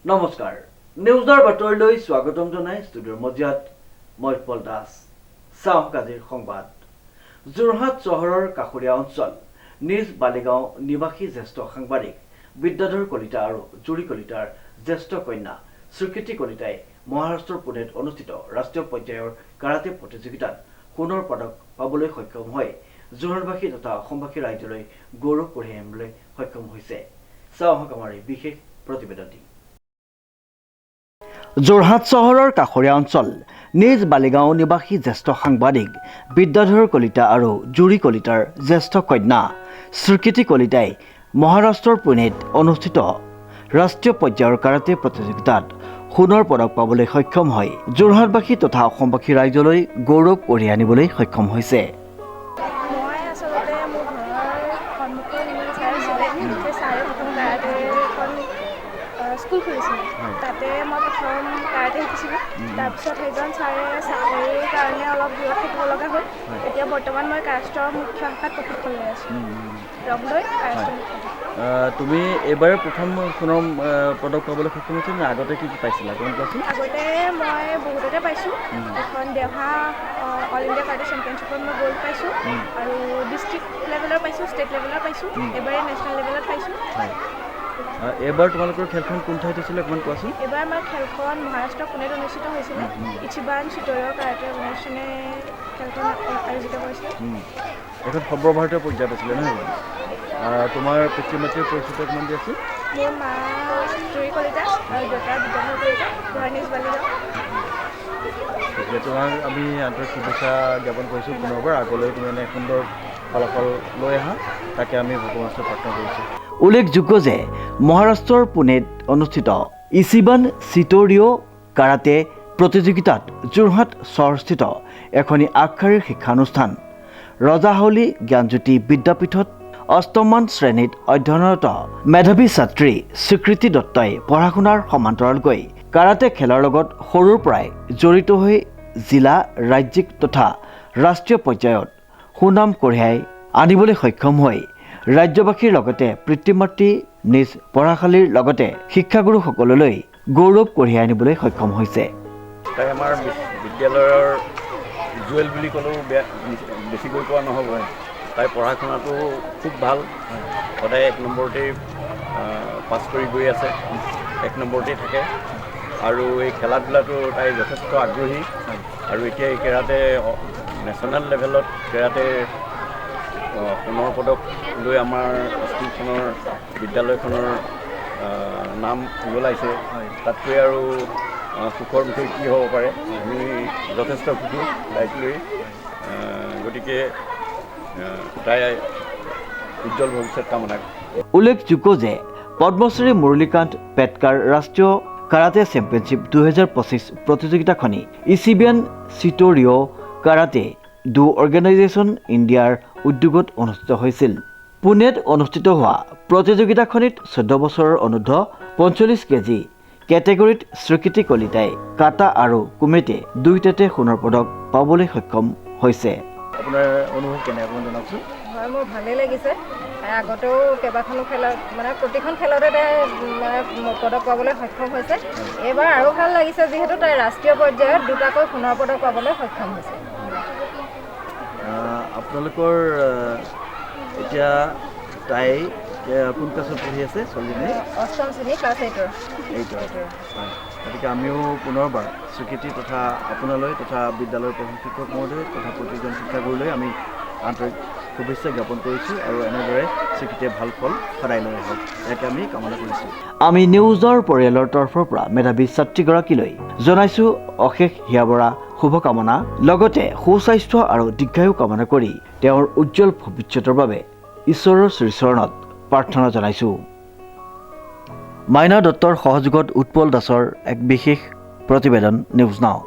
নমস্কাৰ নিউজৰ বাতৰিলৈ স্বাগতম জনাই ষ্টুডিঅ'ৰ মজিয়াত মই উৎপল দাস চাওঁ আজিৰ সংবাদ যোৰহাট চহৰৰ কাষৰীয়া অঞ্চল নিজ বালিগাঁও নিবাসী জ্যেষ্ঠ সাংবাদিক বিদ্যাধৰ কলিতা আৰু জুৰি কলিতাৰ জ্যেষ্ঠ কন্যা স্বীকৃতি কলিতাই মহাৰাষ্ট্ৰৰ পুনেত অনুষ্ঠিত ৰাষ্ট্ৰীয় পৰ্যায়ৰ কাৰাটে প্ৰতিযোগিতাত সোণৰ পদক পাবলৈ সক্ষম হয় যোৰহাটবাসী তথা অসমবাসী ৰাইজলৈ গৌৰৱ কঢ়িয়াই আনিবলৈ সক্ষম হৈছে চাওঁ আমাৰ এই বিশেষ প্ৰতিবেদনটি যোৰহাট চহৰৰ কাষৰীয়া অঞ্চল নিজ বালিগাঁও নিবাসী জ্যেষ্ঠ সাংবাদিক বিদ্যাধৰ কলিতা আৰু জুৰি কলিতাৰ জ্যেষ্ঠ কন্যা স্বীকৃতি কলিতাই মহাৰাষ্ট্ৰৰ পুনেত অনুষ্ঠিত ৰাষ্ট্ৰীয় পৰ্যায়ৰ কাৰাটে প্ৰতিযোগিতাত সোণৰ পদক পাবলৈ সক্ষম হয় যোৰহাটবাসী তথা অসমবাসী ৰাইজলৈ গৌৰৱ কঢ়িয়াই আনিবলৈ সক্ষম হৈছে স্কুল খুলিছিলোঁ তাতে মই প্ৰথম কাৰাটে শিকিছিলোঁ তাৰপিছত সেইজন ছাৰে চাকৰিৰ কাৰণে অলপ দূৰত থাকিব লগা হ'ল এতিয়া বৰ্তমান মই কাৰাষ্ট্ৰৰ মুখ্য শাখাত প্ৰশিক্ষণ লৈ আছোঁ ৰংলৈ তুমি এইবাৰ প্ৰথম সোণৰ পদক পাবলৈ সক্ষম হৈছিল নে আগতে কি পাইছিলা আগতে মই বহুততে পাইছোঁ এখন দেওহা অল ইণ্ডিয়া কাৰাটে চেম্পিয়নশ্বিপত মই গ'ল্ড পাইছোঁ আৰু ডিষ্ট্ৰিক্ট লেভেলৰ পাইছোঁ ষ্টেট লেভেলৰ পাইছোঁ এবাৰে নেশ্যনেল লেভেলত পাইছোঁ এবাৰ তোমালোকৰ খেলখন কোন ঠাইত হৈছিলে অকণমান কোৱাচোন এবাৰ আমাৰ খেলখন মহাৰাষ্ট্ৰৰ পুনেত অনুষ্ঠিত হৈছিলে ইচিবান চিতৰীয় কাৰাটে অৰ্গেনাইজেশ্যনে খেলখন আয়োজিত কৰিছিলে এখন সৰ্বভাৰতীয় পৰ্যায়ত আছিলে নহয় তোমাৰ পিতৃ মাতৃৰ পৰিচিত কিমান দি আছিল মোৰ মা জুৰি কলিতা আৰু দেউতা বিদ্যাধৰ কলিতা নিজ বালিগাঁও তোমাক আমি আন্তৰিক শুভেচ্ছা জ্ঞাপন কৰিছোঁ পুনৰবাৰ আগলৈ তুমি এনে সুন্দৰ ফলাফল লৈ আহা তাকে আমি ভগৱানৰ প্ৰাৰ্থনা কৰিছোঁ উল্লেখযোগ্য যে মহাৰাষ্ট্ৰৰ পুনেত অনুষ্ঠিত ইচিবান চিতৰীয় কাৰাটে প্ৰতিযোগিতাত যোৰহাট চহৰস্থিত এখনি আগশাৰীৰ শিক্ষানুষ্ঠান ৰজাহাউলি জ্ঞানজ্যোতি বিদ্যাপীঠত অষ্টমমান শ্ৰেণীত অধ্যয়নৰত মেধাৱী ছাত্ৰী স্বীকৃতি দত্তই পঢ়া শুনাৰ সমান্তৰালকৈ কাৰাটে খেলৰ লগত সৰুৰ পৰাই জড়িত হৈ জিলা ৰাজ্যিক তথা ৰাষ্ট্ৰীয় পৰ্যায়ত সুনাম কঢ়িয়াই আনিবলৈ সক্ষম হয় ৰাজ্যবাসীৰ লগতে পিতৃ মাতৃ নিজ পঢ়াশালীৰ লগতে শিক্ষাগুৰুসকললৈ গৌৰৱ কঢ়িয়াই আনিবলৈ সক্ষম হৈছে তাই আমাৰ বিদ্যালয়ৰ জুৱেল বুলি ক'লেও বেছিকৈ কোৱা নহ'ব তাই পঢ়া শুনাটো খুব ভাল সদায় 1 নম্বৰতেই পাছ কৰি গৈ আছে 1 নম্বৰতেই থাকে আৰু এই খেলা ধূলাটো তাই যথেষ্ট আগ্ৰহী আৰু এতিয়া এই কেৰাটে নেশ্যনেল লেভেলত কেৰাটে সোণৰ পদক লৈ আমাৰ স্কুলখনৰ বিদ্যালয়খনৰ নাম উজ্বলাইছে তাতকৈ আৰু সুখৰ বিষয় কি হ'ব পাৰে আমি যথেষ্ট সুখী তাইক লৈ গতিকে তাই উজ্জ্বল ভৱিষ্যত কামনা কৰোঁ উল্লেখযোগ্য যে পদ্মশ্ৰী মুৰলীকান্ত পেটকাৰ ৰাষ্ট্ৰীয় কাৰাটে চেম্পিয়নশ্বিপ 2025 প্ৰতিযোগিতাখনি ইচিবিয়ান চিতৰীয় কাৰাটে ডু অৰ্গেনাইজেশ্যন ইণ্ডিয়াৰ উদ্যোগত অনুষ্ঠিত হৈছিল পুনেত অনুষ্ঠিত হোৱা প্ৰতিযোগিতাখনিত 14 বছৰৰ অনুৰ্ধ 45 কেজি কেটেগৰীত স্বীকৃতি কলিতাই কাটা আৰু কুমেটে দুয়োটাতে সোণৰ পদক পাবলৈ সক্ষম হৈছে আপোনাৰ অনুভৱ কেনে অকণমান জনাওকচোন হয় মোৰ ভালেই লাগিছে আগতেও কেইবাখনো খেলত মানে প্ৰতিখন খেলতে তাই মানে পদক পাবলৈ সক্ষম হৈছে এইবাৰ আৰু ভাল লাগিছে যিহেতু তাই ৰাষ্ট্ৰীয় পৰ্যায়ত দুটাকৈ সোণৰ পদক পাবলৈ সক্ষম হৈছে আপোনালোকৰ এতিয়া তাই কোন ক্লাছত পঢ়ি আছে ছোৱালীজনী অষ্টম শ্ৰেণী ক্লাছ 8 গতিকে আমিও পুনৰবাৰ স্বীকৃতি তথা আপোনালৈ তথা বিদ্যালয়ৰ প্ৰধান শিক্ষক মহোদয় তথা প্ৰতিজন শিক্ষাগুৰুলৈ আমি আন্তৰিক শুভেচ্ছা জ্ঞাপন কৰিছোঁ আৰু এনেদৰে স্বীকৃতিয়ে ভাল ফল সদায় লৈ আহক ইয়াকে আমি কামনা কৰিছোঁ আমি নিউজৰ পৰিয়ালৰ তৰফৰ পৰা মেধাৱী ছাত্ৰীগৰাকীলৈ জনাইছোঁ অশেষ হিয়াবৰা শুভকামনা লগতে সুস্বাস্থ্য আৰু দীৰ্ঘায়ু কামনা কৰি তেওঁৰ উজ্জ্বল ভৱিষ্যতৰ বাবে ঈশ্বৰৰ শ্ৰীচৰণত প্ৰাৰ্থনা জনাইছোঁ মাইনা দত্তৰ সহযোগত উৎপল দাসৰ এক বিশেষ প্ৰতিবেদন নিউজ নাও।